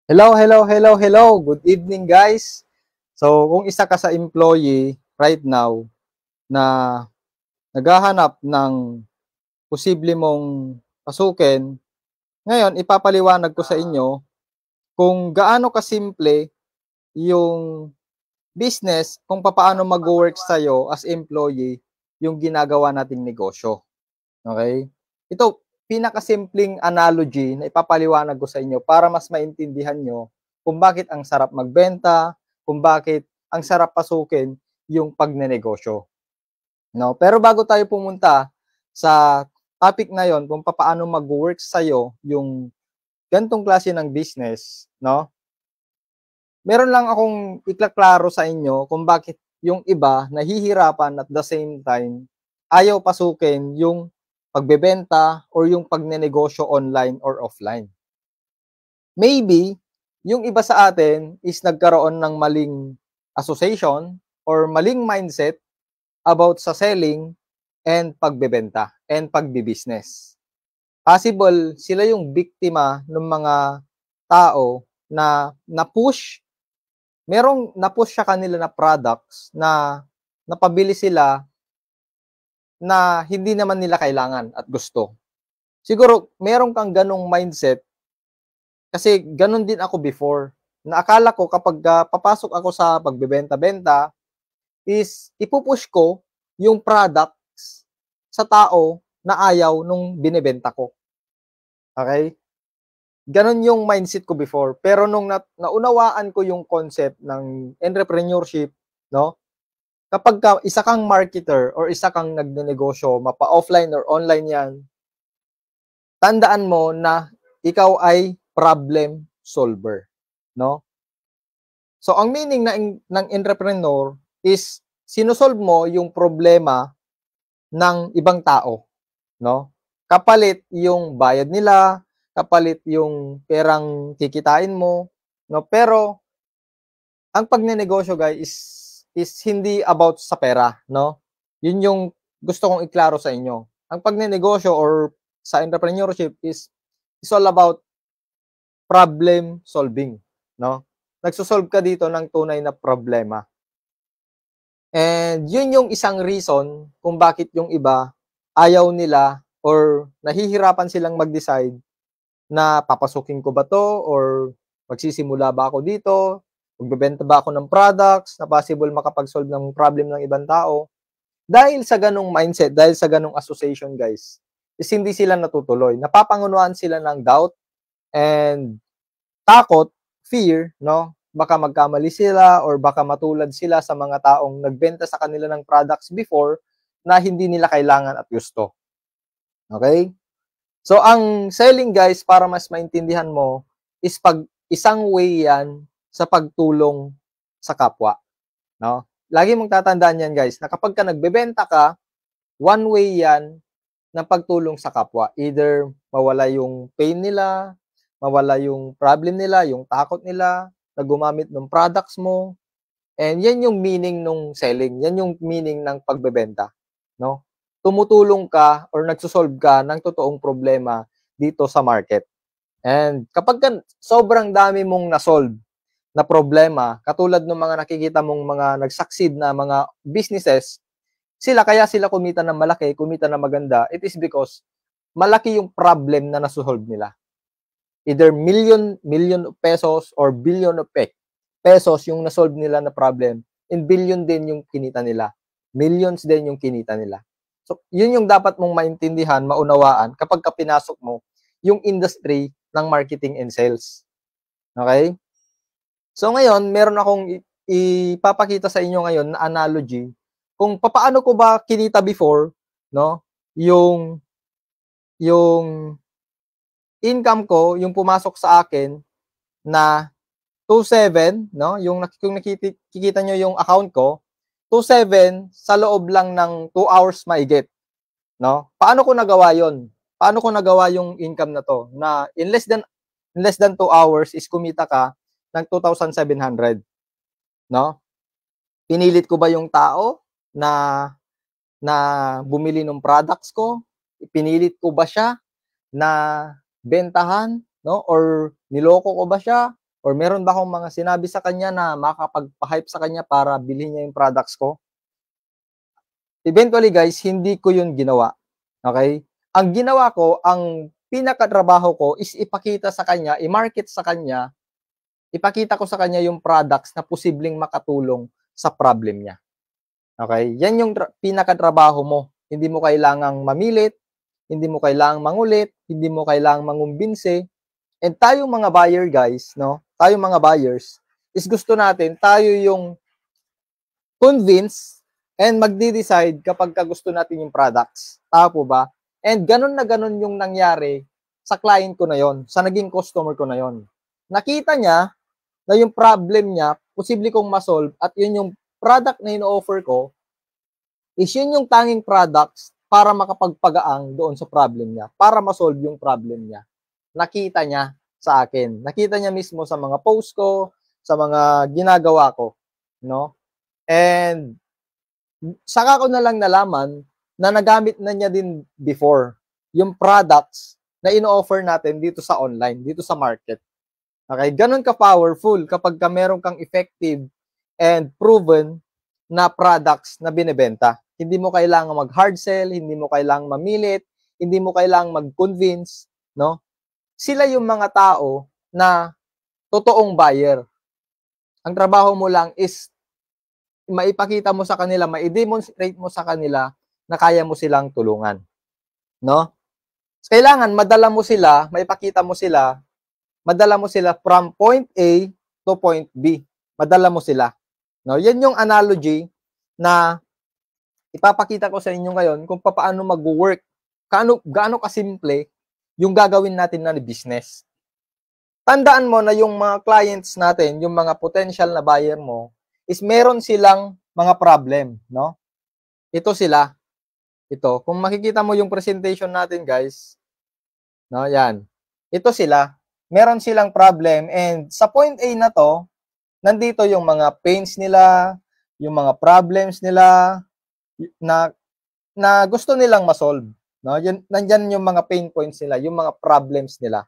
Hello. Good evening, guys. So, kung isa ka sa employee right now na naghahanap ng posible mong pasukin, ngayon ipapaliwanag ko sa inyo kung gaano kasimple yung business kung papaano mag-work sa'yo as employee yung ginagawa nating negosyo. Okay? Ito, pinakasimpleng analogy na ipapaliwanag ko sa inyo para mas maintindihan nyo kung bakit ang sarap magbenta, kung bakit ang sarap pasukin yung pagnenegosyo. No? Pero bago tayo pumunta sa topic na yon kung paano mag-work sa'yo yung gantong klase ng business, no? Meron lang akong iklaklaro sa inyo kung bakit yung iba nahihirapan at the same time ayaw pasukin yung pagbebenta or yung pagnenegosyo online or offline. Maybe, yung iba sa atin is nagkaroon ng maling association or maling mindset about sa selling and pagbebenta and pagbibusiness. Possible sila yung biktima ng mga tao na na-push, merong na-push sa kanila na products na napabili sila na hindi naman nila kailangan at gusto. Siguro, meron kang ganong mindset kasi ganon din ako before. Na akala ko kapag papasok ako sa pagbebenta-benta is ipupush ko yung products sa tao na ayaw nung binebenta ko. Okay? Ganon yung mindset ko before. Pero nung naunawaan ko yung concept ng entrepreneurship, no? Kapag isa kang marketer or isa kang nagnenegosyo, mapa-offline or online yan, tandaan mo na ikaw ay problem solver, no? So ang meaning ng entrepreneur is sinosolve mo yung problema ng ibang tao, no? Kapalit yung bayad nila, kapalit yung perang kikitain mo, no? Pero ang pagnenegosyo guys is hindi about sa pera, no? Yun yung gusto kong iklaro sa inyo. Ang pagnenegosyo or sa entrepreneurship is all about problem solving, no? Nagsosolve ka dito ng tunay na problema. And yun yung isang reason kung bakit yung iba ayaw nila or nahihirapan silang mag-decide na papasukin ko ba to or magsisimula ba ako dito, magbebenta ba ako ng products na possible makapag-solve ng problem ng ibang tao. Dahil sa ganong mindset, dahil sa ganong association guys, is hindi sila natutuloy. Napapangunuan sila ng doubt and takot, fear, no? Baka magkamali sila or baka matulad sila sa mga taong nagbenta sa kanila ng products before na hindi nila kailangan at gusto. Okay? So, ang selling guys, para mas maintindihan mo, is isang way yan sa pagtulong sa kapwa. No? Lagi mong tatandaan yan guys, na kapag ka nagbebenta ka, one way yan ng pagtulong sa kapwa. Either mawala yung pain nila, mawala yung problem nila, yung takot nila, na gumamit ng products mo. And yan yung meaning ng selling. Yan yung meaning ng pagbebenta. No? Tumutulong ka or nagsosolve ka ng totoong problema dito sa market. And kapag sobrang dami mong nasolve na problema, katulad ng mga nakikita mong mga nag-succeed na mga businesses, kaya sila kumita ng malaki, kumita ng maganda, it is because malaki yung problem na nasosolve nila. Either million of pesos or billion of pesos yung nasolve nila na problem, and billion din yung kinita nila. Millions din yung kinita nila. So, yun yung dapat mong maintindihan, maunawaan kapag pinasok mo yung industry ng marketing and sales. Okay? So, ngayon, meron akong ipapakita sa inyo ngayon na analogy kung paano ko ba kinita before, no? Yung income ko, yung pumasok sa akin na 2.7, no? Kung nakikita nyo yung account ko, 2.7 sa loob lang ng 2 hours maigit, no? Paano ko nagawa yon? Paano ko nagawa yung income na to? Na in less than 2 hours is kumita ka ng 2,700, no? Pinilit ko ba yung tao na bumili ng products ko? Pinilit ko ba siya na bentahan, no? Or niloko ko ba siya? Or meron ba akong mga sinabi sa kanya na makakapagpa-hype sa kanya para bilhin niya yung products ko? Eventually guys, hindi ko yun ginawa. Okay? Ang ginawa ko, ang pinakatrabaho ko is ipakita sa kanya, i-market sa kanya, ipakita ko sa kanya yung products na posibleng makatulong sa problem niya. Okay? Yan yung pinakatrabaho mo. Hindi mo kailangang mamilit, hindi mo kailangang mangulit, hindi mo kailangang mangumbinse. And tayong mga buyer guys, no? Tayong mga buyers, is gusto natin, tayo yung convince and magde-decide kapag gusto natin yung products. Tama po ba? And ganun na ganun yung nangyari sa client ko na yon, sa naging customer ko na yon. Nakita niya na yung problem niya, posible kong masolve at yun yung product na ino-offer ko, is yun yung tanging products para makapagpagaang doon sa problem niya, para masolve yung problem niya. Nakita niya sa akin. Nakita niya mismo sa mga post ko, sa mga ginagawa ko, no? And saka ko na lang nalaman na nagamit na niya din before yung products na ino-offer natin dito sa online, dito sa market. Okay? Ganun ka-powerful kapag meron kang effective and proven na products na binebenta. Hindi mo kailangan mag-hard sell, hindi mo kailangan mamilit, hindi mo kailangan mag-convince, no? Sila yung mga tao na totoong buyer. Ang trabaho mo lang is maipakita mo sa kanila, ma-demonstrate mo sa kanila na kaya mo silang tulungan. No? Kailangan madala mo sila, maipakita mo sila, madala mo sila from point A to point B. Madala mo sila. No? Yan yung analogy na ipapakita ko sa inyo ngayon kung paano mag-work. Gaano kasimple yung gagawin natin na business. Tandaan mo na yung mga clients natin, yung mga potential na buyer mo, is meron silang mga problem, no? Ito sila. Ito. Kung makikita mo yung presentation natin, guys, no, yan. Ito sila. Meron silang problem and sa point A na to, nandito yung mga pains nila, yung mga problems nila na gusto nilang ma-solve, no? Nandiyan yung mga pain points nila, yung mga problems nila.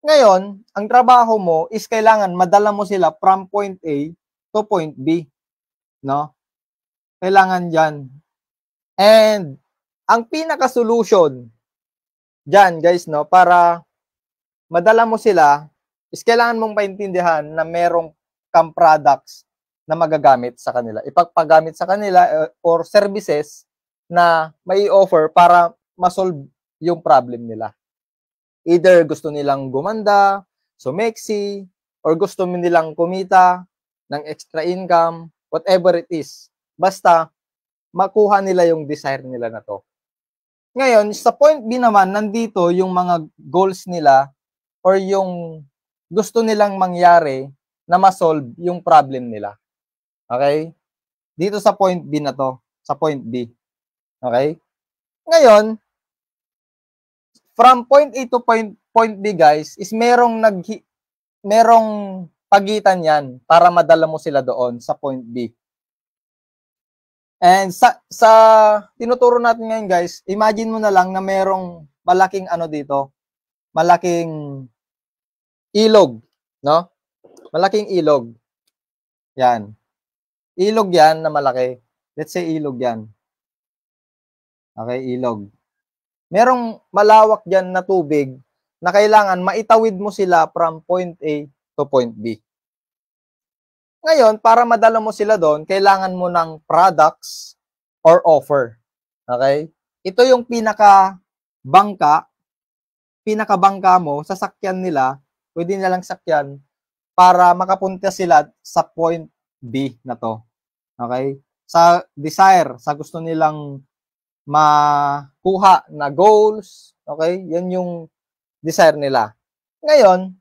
Ngayon, ang trabaho mo is kailangan madala mo sila from point A to point B, no? Kailangan diyan. And ang pinaka-solution diyan, guys, no, para madala mo sila is kailangan mong paintindihan na merong kang products na magagamit sa kanila. Ipagpagamit sa kanila or services na may offer para ma-solve yung problem nila. Either gusto nilang gumanda, sumeksi, or gusto nilang kumita ng extra income, whatever it is. Basta, makuha nila yung desire nila na to. Ngayon, sa point B naman, nandito yung mga goals nila or yung gusto nilang mangyari na ma-solve yung problem nila. Okay? Dito sa point B na to, sa point B. Okay? Ngayon, from point A to point B, guys, is merong pagitan yan para madala mo sila doon sa point B. And sa tinuturo natin ngayon, guys, imagine mo na lang na merong malaking ano dito, malaking ilog, no? Malaking ilog. Yan. Ilog yan na malaki. Let's say ilog yan. Okay, ilog. Merong malawak dyan na tubig na kailangan maitawid mo sila from point A to point B. Ngayon, para madala mo sila doon, kailangan mo ng products or offer. Okay? Ito yung pinakabangka mo, sasakyan nila, pwede nilang sakyan para makapunta sila sa point B na to. Okay? Sa desire, sa gusto nilang makuha na goals, okay? Yan yung desire nila. Ngayon,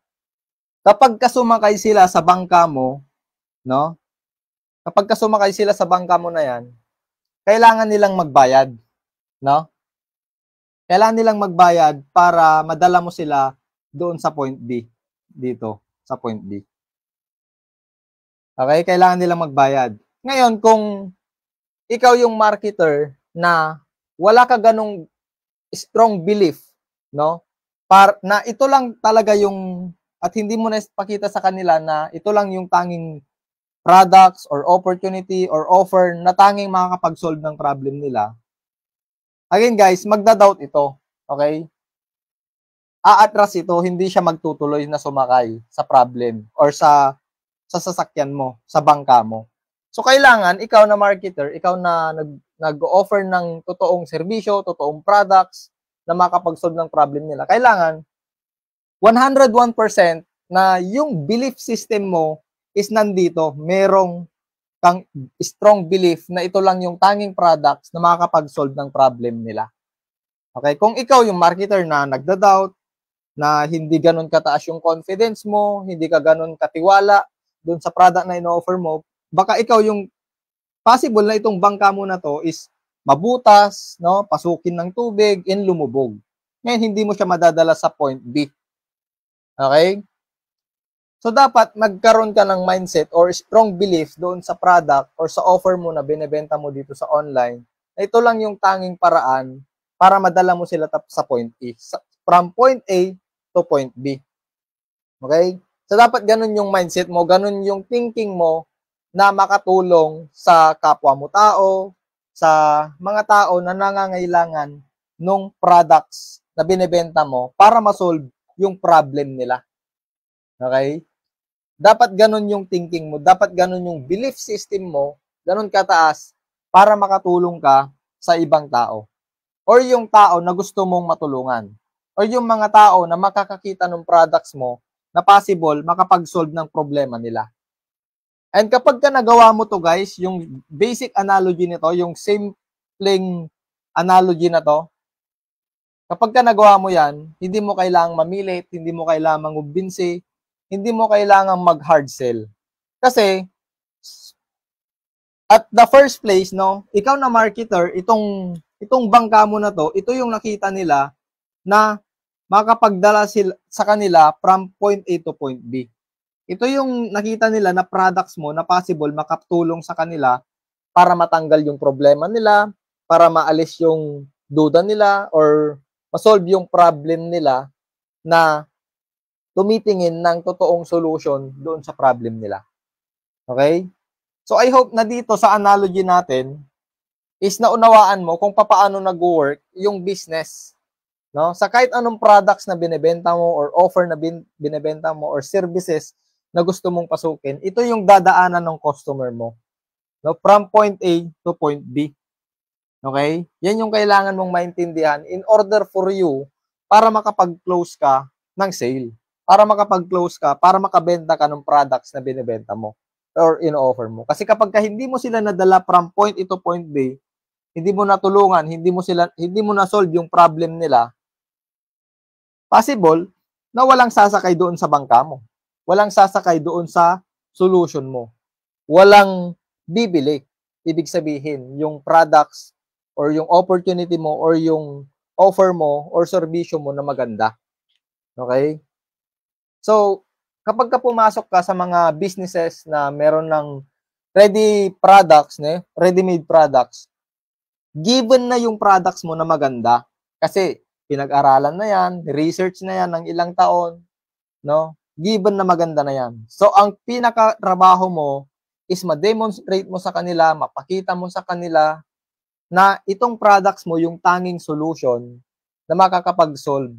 kapag sumakay sila sa bangka mo, no? Kapag sumakay sila sa bangka mo na yan, kailangan nilang magbayad, no? Kailangan nilang magbayad para madala mo sila doon sa point B, dito, sa point B. Okay? Kailangan nilang magbayad. Ngayon, kung ikaw yung marketer na wala ka ganong strong belief, no? Na ito lang talaga yung at hindi mo na ipakita sa kanila na ito lang yung tanging products or opportunity or offer na tanging makakapag-solve ng problem nila, again guys, magda-doubt ito. Okay? Aatras ito, hindi siya magtutuloy na sumakay sa problem or sa sasakyan mo, sa bangka mo. So, kailangan, ikaw na marketer, ikaw na nag-offer ng totoong serbisyo, totoong products na makapag-solve ng problem nila. Kailangan, 101% na yung belief system mo is nandito. Merong kang strong belief na ito lang yung tanging products na makakapag-solve ng problem nila. Okay? Kung ikaw yung marketer na nagda-doubt, na hindi ganun kataas yung confidence mo, hindi ka ganun katiwala doon sa product na ino-offer mo, baka ikaw yung possible na itong bangka mo na to is mabutas, no, pasukin ng tubig, and lumubog. Ngayon, hindi mo siya madadala sa point B. Okay? So, dapat magkaroon ka ng mindset or strong belief doon sa product or sa offer mo na binebenta mo dito sa online, na ito lang yung tanging paraan para madala mo sila sa point E. From point A to point B. Okay? So, dapat ganun yung mindset mo, ganun yung thinking mo na makatulong sa kapwa mo tao, sa mga tao na nangangailangan nung products na binebenta mo para ma-solve yung problem nila. Okay? Dapat ganun yung thinking mo, dapat ganun yung belief system mo, ganun kataas para makatulong ka sa ibang tao or yung tao na gusto mong matulungan. O yung mga tao na makakakita ng products mo na possible makapag-solve ng problema nila. And kapag ka nagawa mo to guys, yung basic analogy nito, yung simpleng analogy na to, kapag ka nagawa mo yan, hindi mo kailangang mamilit, hindi mo kailangang mangumbinsi, hindi mo kailangang mag-hard sell. Kasi, at the first place, no, ikaw na marketer, itong bangka mo na to, ito yung nakita nila na makapagdala sila sa kanila from point A to point B. Ito yung nakita nila na products mo na possible makatulong sa kanila para matanggal yung problema nila, para maalis yung duda nila or ma-solve yung problem nila na tumitingin ng totoong solution doon sa problem nila. Okay? So I hope na dito sa analogy natin is naunawaan mo kung paano nag-work yung business. No? Sa kahit anong products na binebenta mo or offer na binebenta mo or services na gusto mong pasukin, ito yung dadaanan ng customer mo. No? From point A to point B. Okay? Yan yung kailangan mong maintindihan in order for you para makapag-close ka ng sale. Para makapag-close ka, para makabenta ka ng products na binebenta mo or in-offer mo. Kasi kapag hindi mo sila nadala from point A to point B, hindi mo natulungan, hindi mo na-solve yung problem nila, possible na walang sasakay doon sa bangka mo. Walang sasakay doon sa solution mo. Walang bibili. Ibig sabihin, yung products or yung opportunity mo or yung offer mo or serbisyo mo na maganda. Okay? So, kapag ka pumasok ka sa mga businesses na meron ng ready products, ready-made products, given na yung products mo na maganda, kasi pinag-aralan na yan, research na yan ng ilang taon, no? Given na maganda na yan. So, ang pinaka-trabaho mo is ma-demonstrate mo sa kanila, mapakita mo sa kanila na itong products mo yung tanging solution na makakapag-solve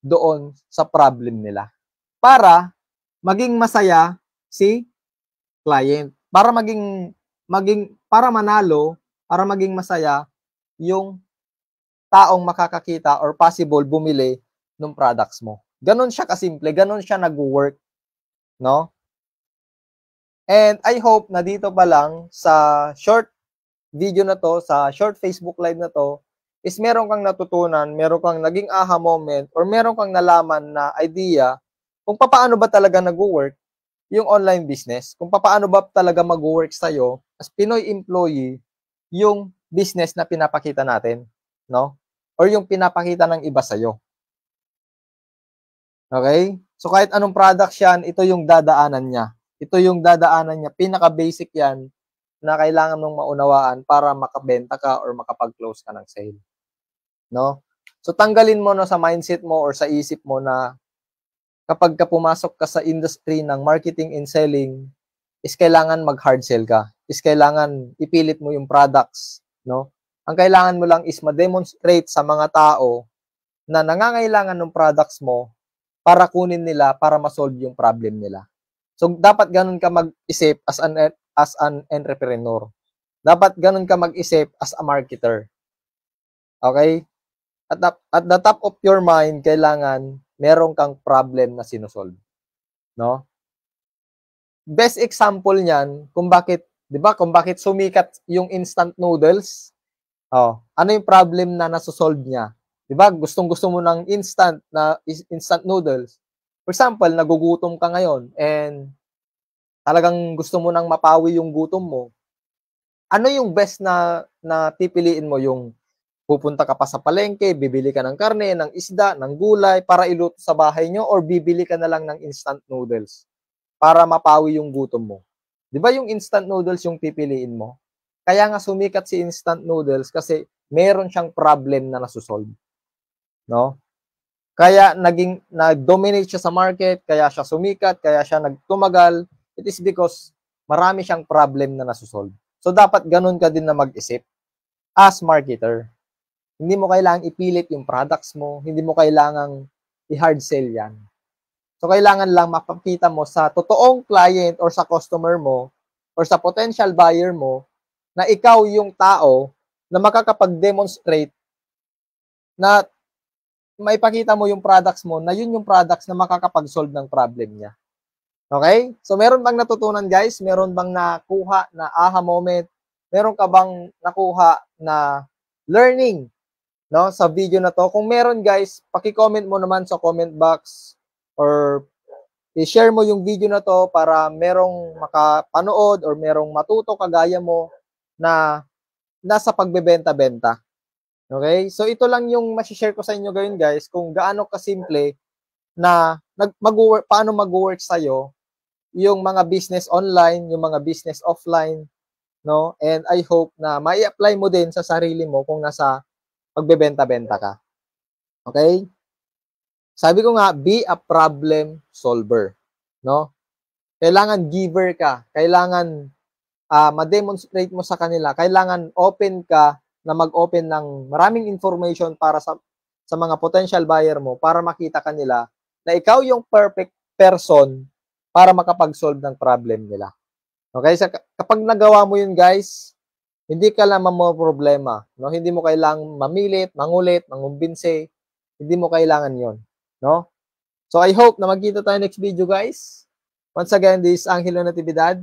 doon sa problem nila. Para maging masaya si client. Para para manalo, para maging masaya yung taong makakakita or possible bumili ng products mo. Ganon siya kasimple, ganon siya nag-work, no? And I hope na dito pa lang sa short video na to, sa short Facebook live na to, is meron kang natutunan, meron kang naging aha moment, or meron kang nalaman na idea kung paano ba talaga nag-work yung online business, kung paano ba talaga mag-work sa'yo as Pinoy employee yung business na pinapakita natin, no? Or yung pinapakita ng iba sa'yo. Okay? So, kahit anong product yan, ito yung dadaanan niya. Ito yung dadaanan niya. Pinaka-basic yan na kailangan mong maunawaan para makabenta ka or makapag-close ka ng sale. No? So, tanggalin mo no, sa mindset mo or sa isip mo na kapag ka pumasok ka sa industry ng marketing and selling, is kailangan mag-hard sell ka. Is kailangan ipilit mo yung products, no? Ang kailangan mo lang is ma-demonstrate sa mga tao na nangangailangan ng products mo para kunin nila, para ma-solve yung problem nila. So, dapat ganun ka mag-isip as an entrepreneur. Dapat ganun ka mag-isip as a marketer. Okay? At the top of your mind, kailangan meron kang problem na sinusolve. No? Best example niyan kung bakit, 'di ba? Kung bakit sumikat yung instant noodles. Oh, ano yung problem na nasosolve niya? 'Di ba? Gustong-gusto mo ng instant noodles. For example, nagugutom ka ngayon and talagang gusto mo nang mapawi yung gutom mo. Ano yung best na pipiliin mo? Yung pupunta ka pa sa palengke, bibili ka ng karne, ng isda, ng gulay para iluto sa bahay nyo, or bibili ka na lang ng instant noodles para mapawi yung gutom mo? Di ba yung instant noodles yung pipiliin mo? Kaya nga sumikat si instant noodles kasi meron siyang problem na nasusolve. No? Kaya nag-dominate siya sa market, kaya siya sumikat, kaya siya nagtumagal. It is because marami siyang problem na nasusolve. So, dapat ganun ka din na mag-isip as marketer. Hindi mo kailangang ipilit yung products mo. Hindi mo kailangang i-hard sell yan. So, kailangan lang mapakita mo sa totoong client or sa customer mo or sa potential buyer mo na ikaw yung tao na makakapag-demonstrate na maipakita mo yung products mo na yun yung products na makakapag-solve ng problem niya. Okay? So, meron bang natutunan, guys? Meron bang nakuha na aha moment? Meron ka bang nakuha na learning, no, sa video na to? Kung meron, guys, paki-comment mo naman sa comment box or i-share mo yung video na to para merong makapanood or merong matuto kagaya mo na nasa pagbebenta-benta. Okay? So, ito lang yung masishare ko sa inyo ngayon, guys, kung gaano kasimple na paano mag-work sa'yo yung mga business online, yung mga business offline, no? And I hope na mai-apply mo din sa sarili mo kung nasa pagbebenta-benta ka. Okay? Sabi ko nga, be a problem solver, no? Kailangan giver ka, kailangan ma-demonstrate mo sa kanila, kailangan open ka na mag-open ng maraming information para sa mga potential buyer mo para makita kanila na ikaw yung perfect person para makapag-solve ng problem nila. Okay? So, kapag nagawa mo yun, guys, hindi ka lang problema, no? Hindi mo kailangang mamilit, mangulit, mangumbinse. Hindi mo kailangan yon, no? So, I hope na magkita tayo next video, guys. Once again, this is Angelo Natividad.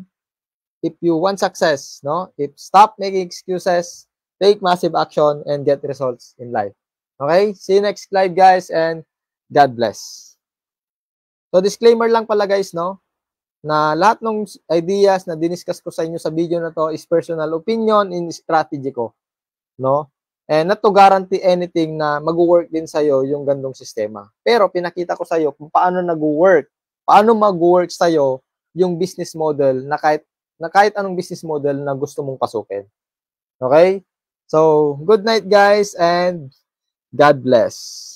If you want success, no? If stop making excuses, take massive action, and get results in life. Okay? See you next live, guys, and God bless. So, disclaimer lang pala, guys, no? Na lahat ng ideas na diniscuss ko sa inyo sa video na to is personal opinion and strategy ko, no? And not to guarantee anything na mag-work din sa'yo yung gandong sistema. Pero pinakita ko sa'yo kung paano nag-work, paano mag-work sa'yo yung business model na kahit anong business model na gusto mong pasukin. Okay? So, good night, guys, and God bless.